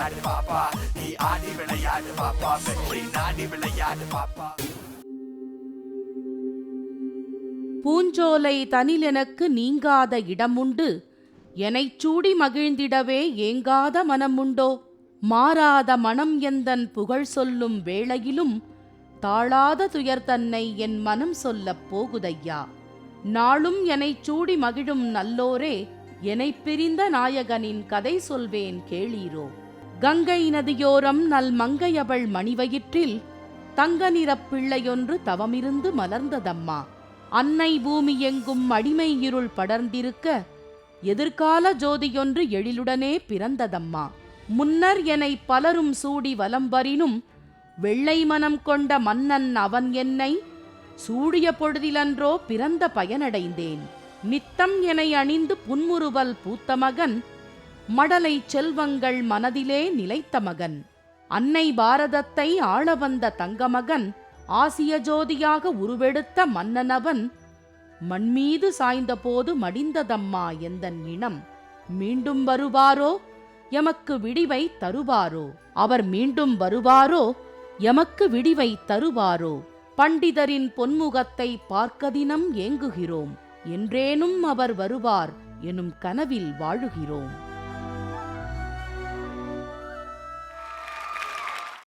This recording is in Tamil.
விளையாடு பாப்பா, நீ ஆடி விளையாடு பாப்பா, வெற்றி நாடி விளையாடு பாப்பா. பூஞ்சோலை தனிலெனக்கு நீங்காத இடமுண்டு, எனைச் சூடி மகிழ்ந்திடவே ஏங்காத மனமுண்டோ. மாறாத மனம் எந்தன் புகழ் சொல்லும் வேளையிலும் தாழாத துயர் தன்னை என் மனம் சொல்லப் போகுதையா. நாளும் எனைச் சூடி மகிழும் நல்லோரே, எனைப் பிரிந்த நாயகனின் கதை சொல்வேன் கேளீரோ. கங்கை நதியோரம் நல் மங்கையவள் மணிவயிற்றில் தங்க நிறப் பிள்ளையொன்று தவமிருந்து மலர்ந்ததம்மா. அன்னை பூமி எங்கும் அடிமை இருள் படர்ந்திருக்க எதிர்கால ஜோதியொன்று எழிலுடனே பிறந்ததம்மா. முன்னர் எனை பலரும் சூடி வலம்பரினும் வெள்ளை மனம் கொண்ட மன்னன் அவன் என்னை சூடிய பொழுதிலன்றோ பிறந்த பயனடைந்தேன். நித்தம் எனை அணிந்து புன்முறுவல் பூத்த மகன், மடலை செல்வங்கள் மனதிலே நிலைத்த மகன், அன்னை பாரதத்தை ஆள வந்த தங்கமகன், ஆசிய ஜோதியாக உருவெடுத்த மன்னனவன், மண்மீது சாய்ந்த போது மடிந்ததம்மா எந்தன் இனம். மீண்டும் வருவாரோ எமக்கு விடிவை தருவாரோ, அவர் மீண்டும் வருவாரோ எமக்கு விடிவை தருவாரோ. பண்டிதரின் பொன்முகத்தை பார்க்க தினம் ஏங்குகிறோம், என்றேனும் அவர் வருவார் எனும் கனவில் வாழுகிறோம்.